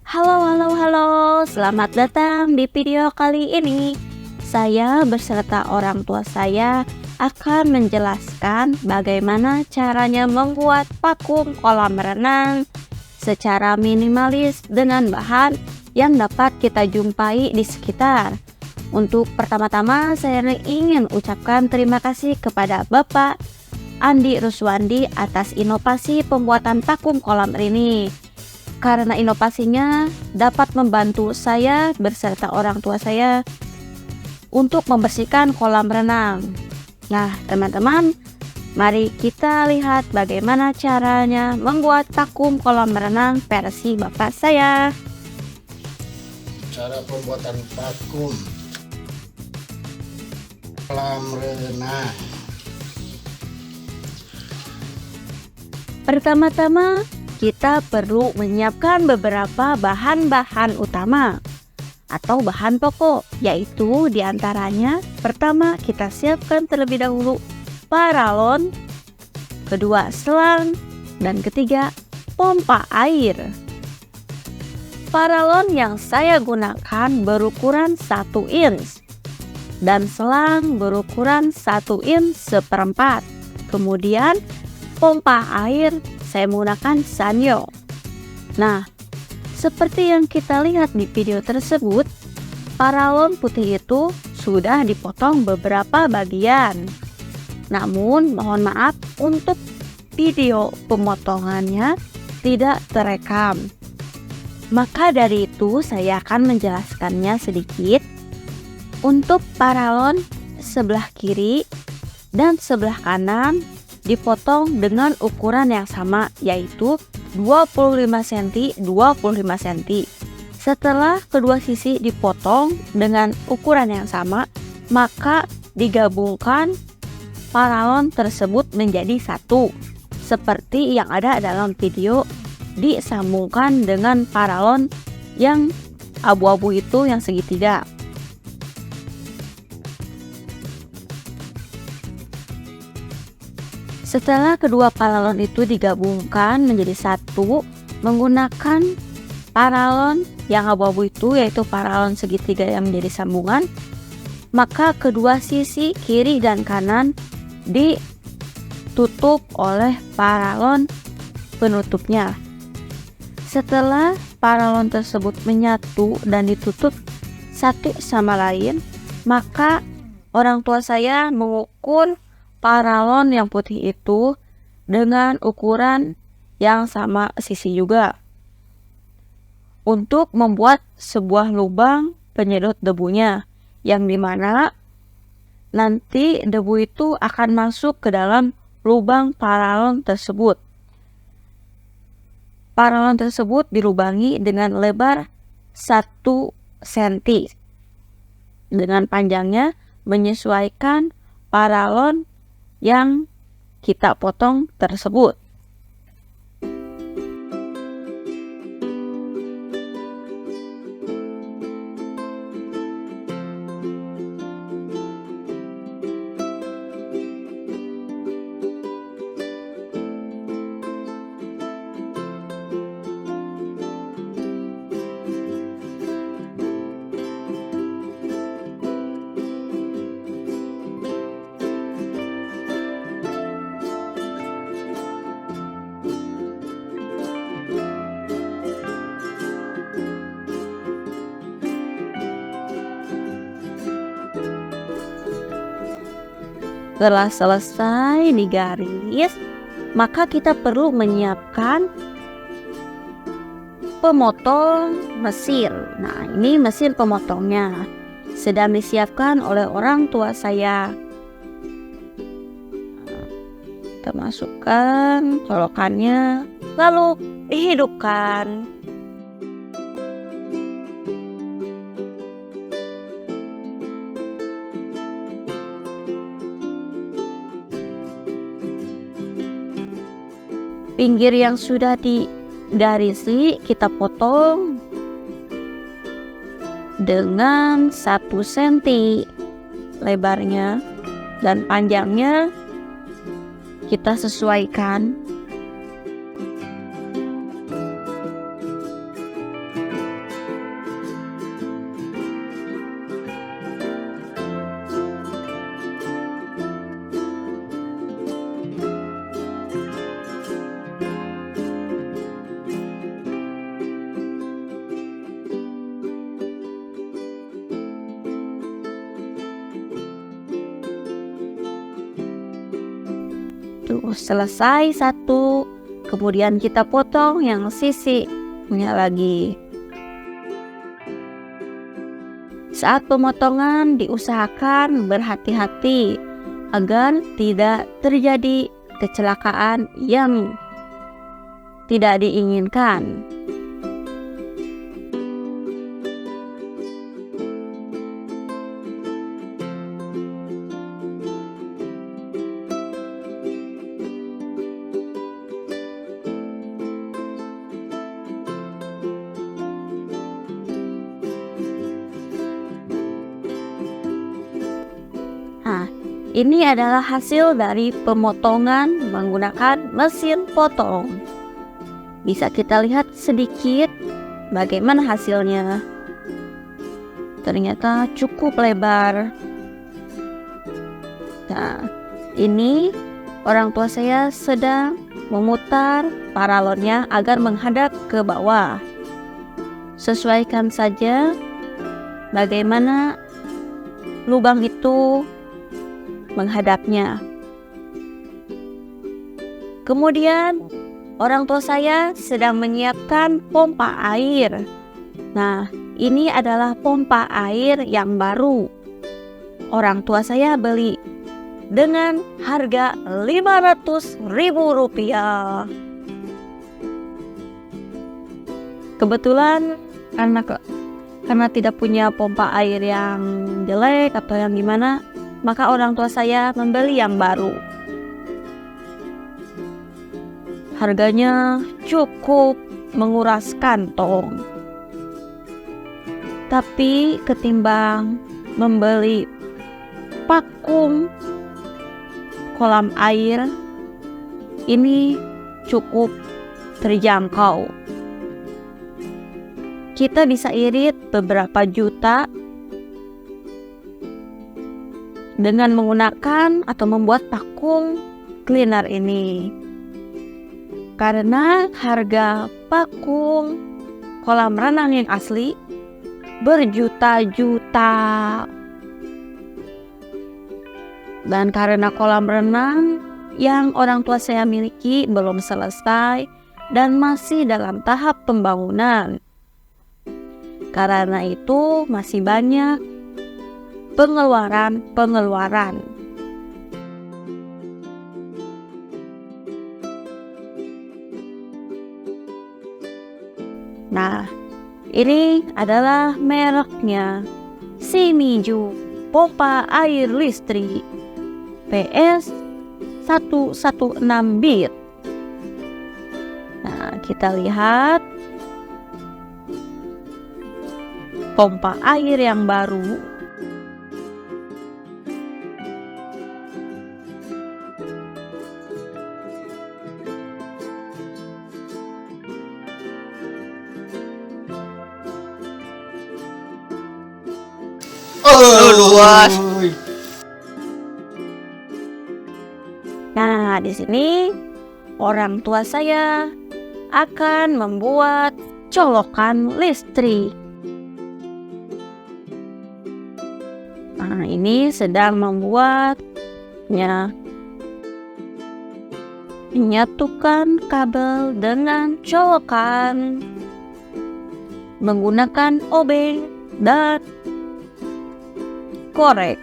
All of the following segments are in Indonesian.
Halo, selamat datang di video kali ini. Saya beserta orang tua saya akan menjelaskan bagaimana caranya membuat vakum kolam renang secara minimalis dengan bahan yang dapat kita jumpai di sekitar. Untuk pertama-tama saya ingin ucapkan terima kasih kepada Bapak Andi Ruswandi atas inovasi pembuatan vakum kolam ini. Karena inovasinya dapat membantu saya beserta orang tua saya untuk membersihkan kolam renang. Nah, teman-teman, mari kita lihat bagaimana caranya membuat vakum kolam renang versi bapak saya. Cara pembuatan vakum kolam renang. Pertama-tama, kita perlu menyiapkan beberapa bahan-bahan utama atau bahan pokok, yaitu diantaranya pertama kita siapkan terlebih dahulu paralon, kedua selang, dan ketiga pompa air. Paralon yang saya gunakan berukuran 1 inch dan selang berukuran 1 inch seperempat. Kemudian pompa air saya menggunakan Sanyo. Nah, seperti yang kita lihat di video tersebut, paralon putih itu sudah dipotong beberapa bagian. Namun, mohon maaf untuk video pemotongannya tidak terekam. Maka dari itu, saya akan menjelaskannya sedikit. Untuk paralon sebelah kiri dan sebelah kanan dipotong dengan ukuran yang sama, yaitu 25 cm 25 cm. Setelah kedua sisi dipotong dengan ukuran yang sama, maka digabungkan paralon tersebut menjadi satu, seperti yang ada dalam video. Disambungkan dengan paralon yang abu-abu itu yang segitiga. Setelah kedua paralon itu digabungkan menjadi satu menggunakan paralon yang abu-abu itu, yaitu paralon segitiga yang menjadi sambungan, maka kedua sisi kiri dan kanan ditutup oleh paralon penutupnya. Setelah paralon tersebut menyatu dan ditutup satu sama lain, maka orang tua saya mengukur paralon yang putih itu dengan ukuran yang sama sisi juga untuk membuat sebuah lubang penyedot debunya, yang dimana nanti debu itu akan masuk ke dalam lubang paralon tersebut. Paralon tersebut dilubangi dengan lebar 1 cm dengan panjangnya menyesuaikan paralon yang kita potong tersebut. Setelah selesai digaris, maka kita perlu menyiapkan pemotong mesin. Nah, ini mesin pemotongnya sedang disiapkan oleh orang tua saya. Kita masukkan colokannya, lalu dihidupkan. Pinggir yang sudah digarisi kita potong dengan 1 cm lebarnya, dan panjangnya kita sesuaikan. Tuh, selesai satu, kemudian kita potong yang sisinya lagi. Saat pemotongan diusahakan berhati-hati agar tidak terjadi kecelakaan yang tidak diinginkan. Nah, ini adalah hasil dari pemotongan menggunakan mesin potong. Bisa kita lihat sedikit bagaimana hasilnya. Ternyata cukup lebar. Nah, ini orang tua saya sedang memutar paralonnya agar menghadap ke bawah. Sesuaikan saja bagaimana lubang itu menghadapnya. Kemudian orang tua saya sedang menyiapkan pompa air. Nah, ini adalah pompa air yang baru. Orang tua saya beli dengan harga Rp500.000. Kebetulan karena tidak punya pompa air yang jelek atau yang gimana, maka orang tua saya membeli yang baru. Harganya cukup menguras kantong. Tapi ketimbang membeli pakum kolam air, ini cukup terjangkau. Kita bisa irit beberapa juta dengan menggunakan atau membuat vacuum cleaner ini. Karena harga vacuum kolam renang yang asli berjuta-juta. Dan karena kolam renang yang orang tua saya miliki belum selesai dan masih dalam tahap pembangunan. Karena itu masih banyak pengeluaran. Nah, ini adalah mereknya Shimizu pompa air listrik PS116 bit. Nah, kita lihat pompa air yang baru. Luas. Nah, di sini orang tua saya akan membuat colokan listrik. Nah, ini sedang membuatnya. Menyatukan kabel dengan colokan menggunakan obeng dan korek.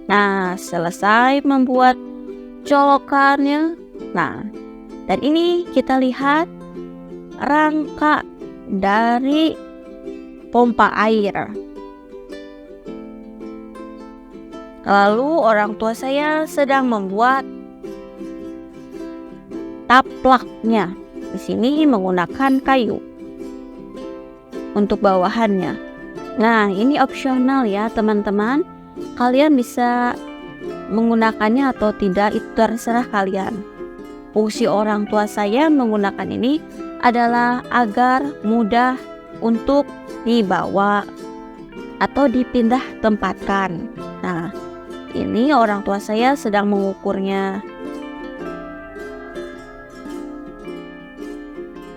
Nah, selesai membuat colokannya. Nah, dan ini kita lihat rangka dari pompa air. Lalu orang tua saya sedang membuat taplaknya. Di sini menggunakan kayu untuk bawahannya. Nah, ini opsional ya teman-teman. Kalian bisa menggunakannya atau tidak, itu terserah kalian. Fungsi orang tua saya menggunakan ini adalah agar mudah untuk dibawa atau dipindah tempatkan. Nah, ini orang tua saya sedang mengukurnya,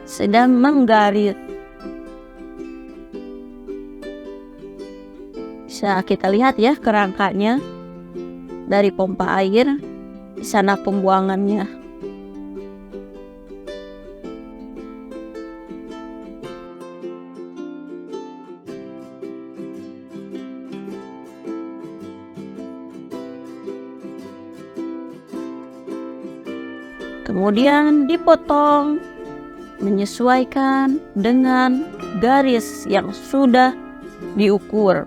sedang menggaris. Bisa kita lihat ya kerangkanya dari pompa air, di sana pembuangannya. Kemudian dipotong menyesuaikan dengan garis yang sudah diukur.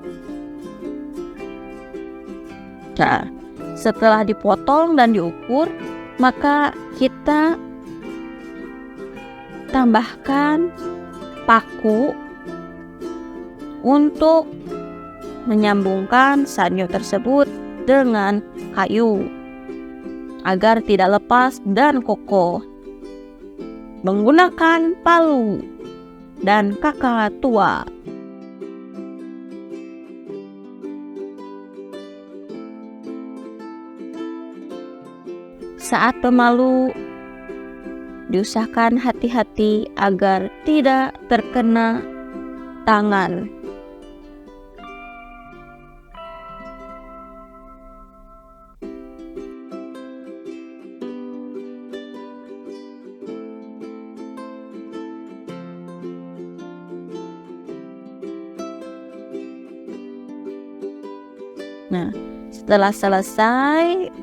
Nah, setelah dipotong dan diukur, maka kita tambahkan paku untuk menyambungkan sanyo tersebut dengan kayu agar tidak lepas dan kokoh. Menggunakan palu dan kakak tua. Saat pemalu, diusahakan hati-hati agar tidak terkena tangan. Nah, setelah selesai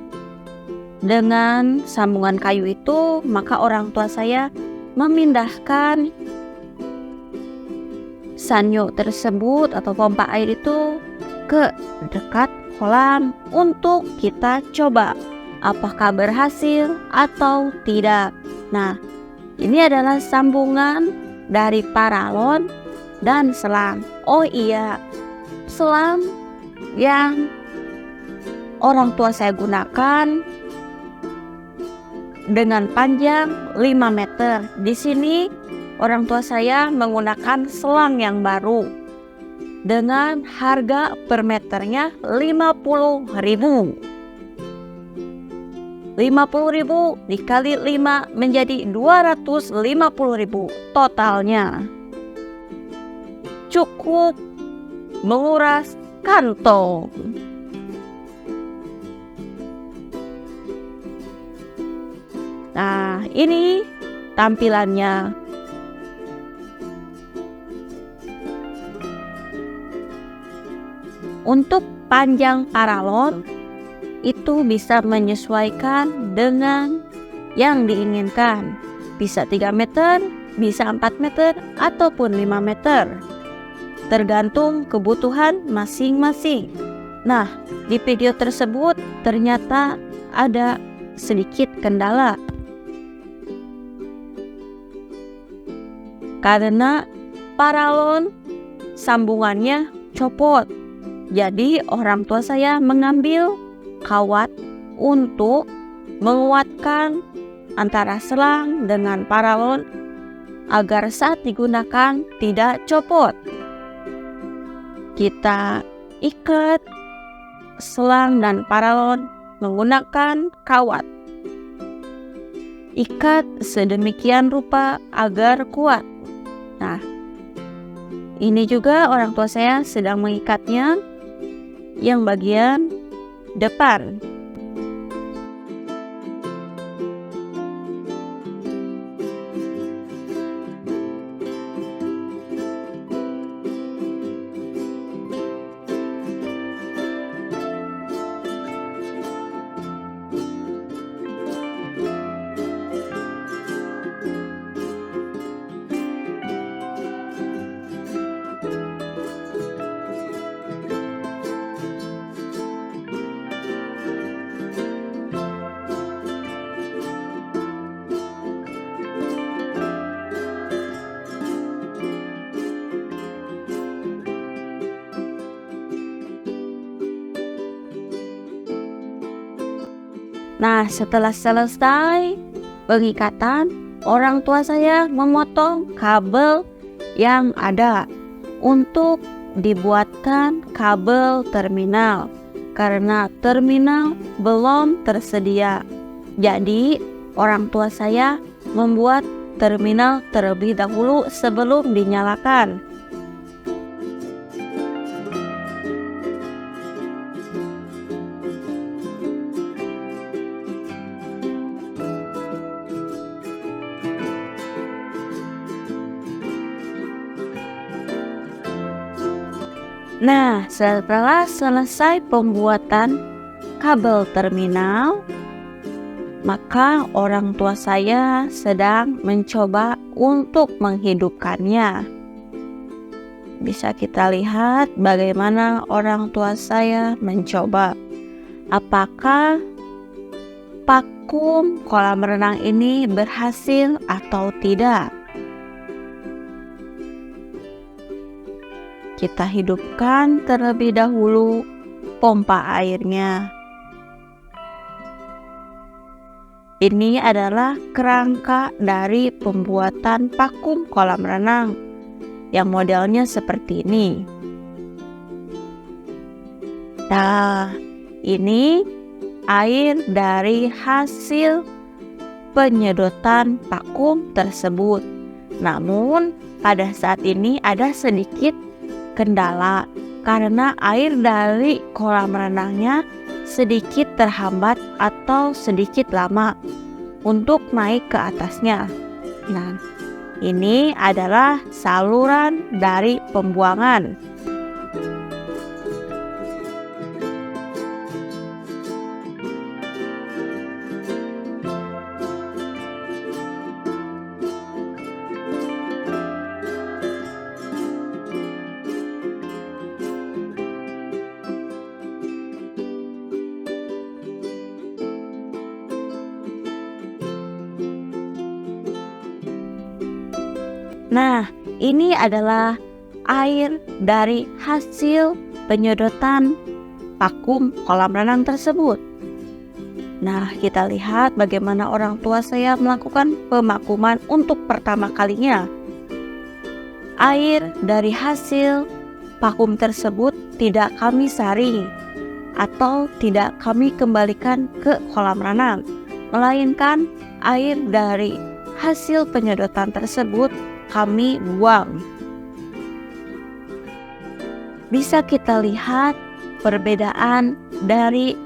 dengan sambungan kayu itu, maka orang tua saya memindahkan sanyo tersebut atau pompa air itu ke dekat kolam untuk kita coba apakah berhasil atau tidak. Nah, ini adalah sambungan dari paralon dan selang. Oh iya, selang yang orang tua saya gunakan dengan panjang 5 meter. Di sini orang tua saya menggunakan selang yang baru dengan harga per meternya 50.000. 50.000 dikali 5 menjadi 250.000 totalnya. Cukup menguras kantong. Nah, ini tampilannya. Untuk panjang paralon itu bisa menyesuaikan dengan yang diinginkan. Bisa 3 meter, bisa 4 meter, ataupun 5 meter. Tergantung kebutuhan masing-masing. Nah, di video tersebut ternyata ada sedikit kendala. Karena paralon sambungannya copot. Jadi orang tua saya mengambil kawat untuk menguatkan antara selang dengan paralon agar saat digunakan tidak copot. Kita ikat selang dan paralon menggunakan kawat. Ikat sedemikian rupa agar kuat. Nah, ini juga orang tua saya sedang mengikatnya yang bagian depan. Nah, setelah selesai pengikatan, orang tua saya memotong kabel yang ada untuk dibuatkan kabel terminal karena terminal belum tersedia. Jadi, orang tua saya membuat terminal terlebih dahulu sebelum dinyalakan. Nah, setelah selesai pembuatan kabel terminal, maka orang tua saya sedang mencoba untuk menghidupkannya. Bisa kita lihat bagaimana orang tua saya mencoba. Apakah vakum kolam renang ini berhasil atau tidak? Kita hidupkan terlebih dahulu pompa airnya. Ini adalah kerangka dari pembuatan vakum kolam renang yang modelnya seperti ini. Nah, ini air dari hasil penyedotan vakum tersebut. Namun, pada saat ini ada sedikit kendala karena air dari kolam renangnya sedikit terhambat atau sedikit lama untuk naik ke atasnya. Nah, ini adalah saluran dari pembuangan. Nah, ini adalah air dari hasil penyedotan vakum kolam renang tersebut. Nah, kita lihat bagaimana orang tua saya melakukan pemakuman untuk pertama kalinya. Air dari hasil vakum tersebut tidak kami saring atau tidak kami kembalikan ke kolam renang, melainkan air dari hasil penyedotan tersebut kami buang. Bisa kita lihat perbedaan dari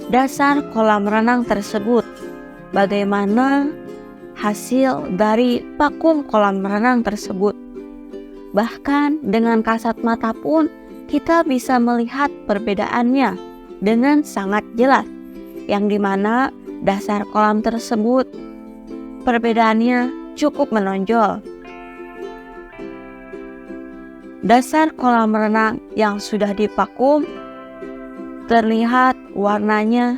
dasar kolam renang tersebut. Bagaimana hasil dari vakum kolam renang tersebut. Bahkan dengan kasat mata pun kita bisa melihat perbedaannya dengan sangat jelas. Yang dimana dasar kolam tersebut perbedaannya cukup menonjol. Dasar kolam renang yang sudah divakum terlihat warnanya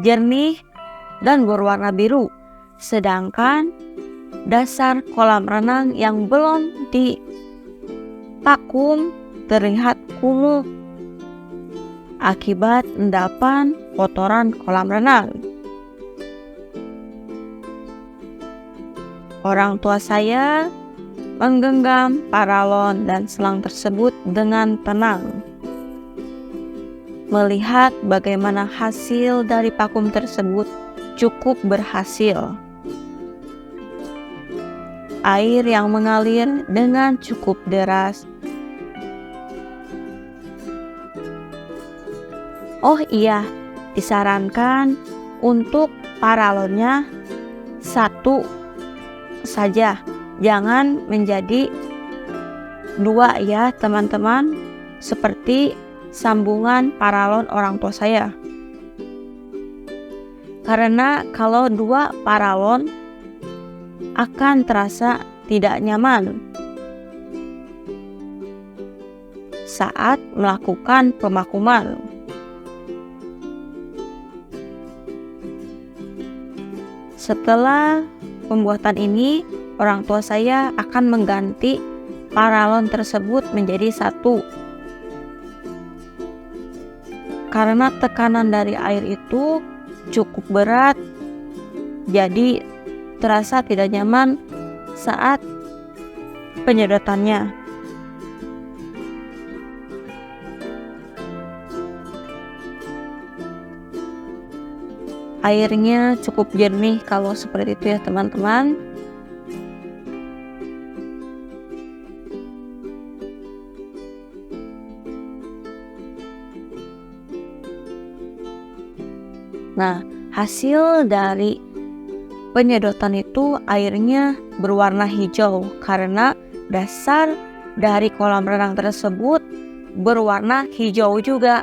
jernih dan berwarna biru, sedangkan dasar kolam renang yang belum divakum terlihat kumuh akibat endapan kotoran kolam renang. Orang tua saya menggenggam paralon dan selang tersebut dengan tenang, melihat bagaimana hasil dari vakum tersebut cukup berhasil. Air yang mengalir dengan cukup deras. Oh iya, disarankan untuk paralonnya satu saja, jangan menjadi dua ya teman-teman, seperti sambungan paralon orang tua saya. Karena kalau dua paralon akan terasa tidak nyaman saat melakukan pemakuman. Setelah pembuatan ini, orang tua saya akan mengganti paralon tersebut menjadi satu. Karena tekanan dari air itu cukup berat, jadi terasa tidak nyaman saat penyedotannya. Airnya cukup jernih kalau seperti itu ya teman-teman. Nah, hasil dari penyedotan itu airnya berwarna hijau karena dasar dari kolam renang tersebut berwarna hijau juga.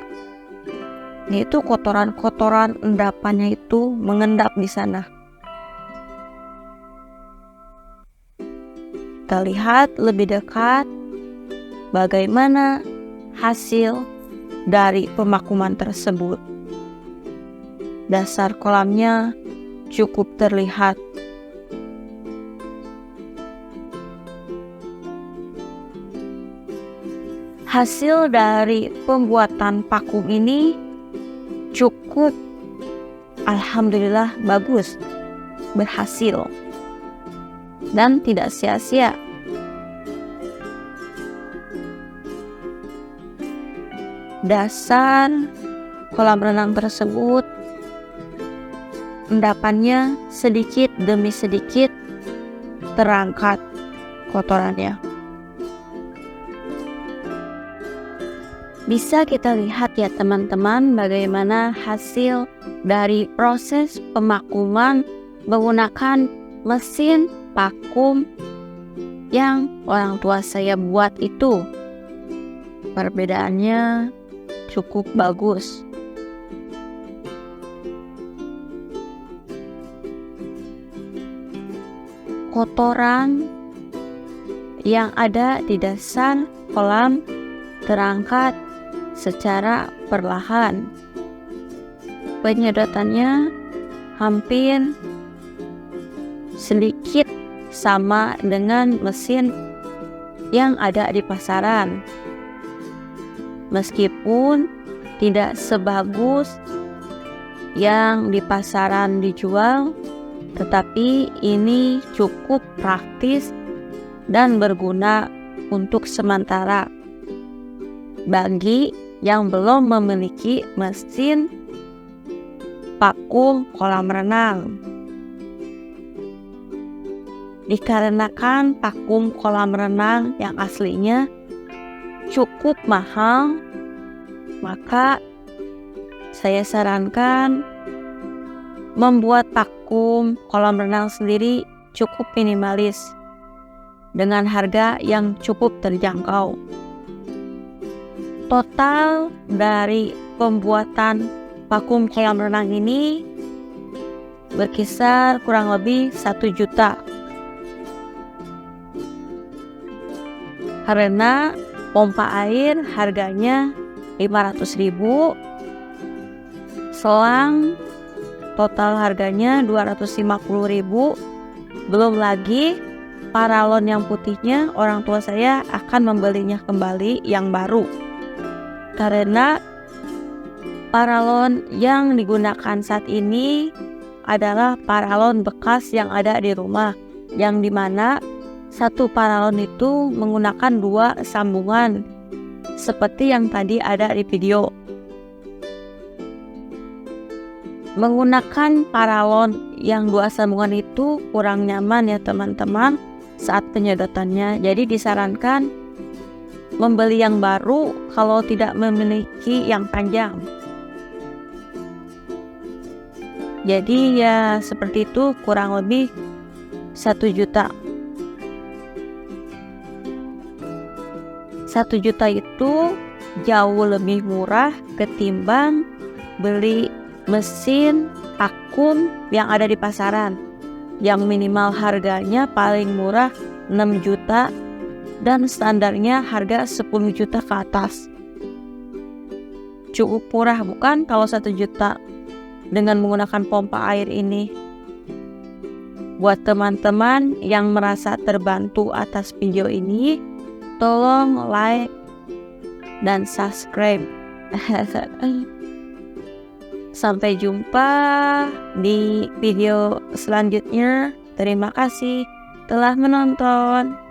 Yaitu kotoran-kotoran endapannya itu mengendap di sana. Kita lihat lebih dekat bagaimana hasil dari pemakuman tersebut. Dasar kolamnya cukup terlihat. Hasil dari pembuatan pakum ini cukup, alhamdulillah bagus, berhasil, dan tidak sia-sia. Dasar kolam renang tersebut endapannya sedikit demi sedikit terangkat kotorannya. Bisa kita lihat ya teman-teman bagaimana hasil dari proses pemakuman menggunakan mesin vakum yang orang tua saya buat itu. Perbedaannya cukup bagus. Kotoran yang ada di dasar kolam terangkat secara perlahan. Penyedotannya hampir sedikit sama dengan mesin yang ada di pasaran. Meskipun tidak sebagus yang di pasaran dijual, tetapi ini cukup praktis dan berguna untuk sementara bagi yang belum memiliki mesin vakum kolam renang. Dikarenakan vakum kolam renang yang aslinya cukup mahal, maka saya sarankan membuat vakum kolam renang sendiri cukup minimalis dengan harga yang cukup terjangkau. Total dari pembuatan vakum kolam renang ini berkisar kurang lebih 1 juta. Karena pompa air harganya 500.000, selang total harganya 250.000, belum lagi paralon yang putihnya orang tua saya akan membelinya kembali yang baru. Karena paralon yang digunakan saat ini adalah paralon bekas yang ada di rumah, yang dimana satu paralon itu menggunakan 2 sambungan seperti yang tadi ada di video. Menggunakan paralon yang 2 sambungan itu kurang nyaman ya teman-teman saat penyedotannya. Jadi disarankan membeli yang baru kalau tidak memiliki yang panjang. Jadi ya seperti itu, kurang lebih 1 juta. 1 juta itu jauh lebih murah ketimbang beli mesin vakum yang ada di pasaran, yang minimal harganya paling murah 6 juta dan standarnya harga 10 juta ke atas. Cukup murah bukan kalau 1 juta dengan menggunakan pompa air ini? Buat teman-teman yang merasa terbantu atas video ini, tolong like dan subscribe. Sampai jumpa di video selanjutnya. Terima kasih telah menonton.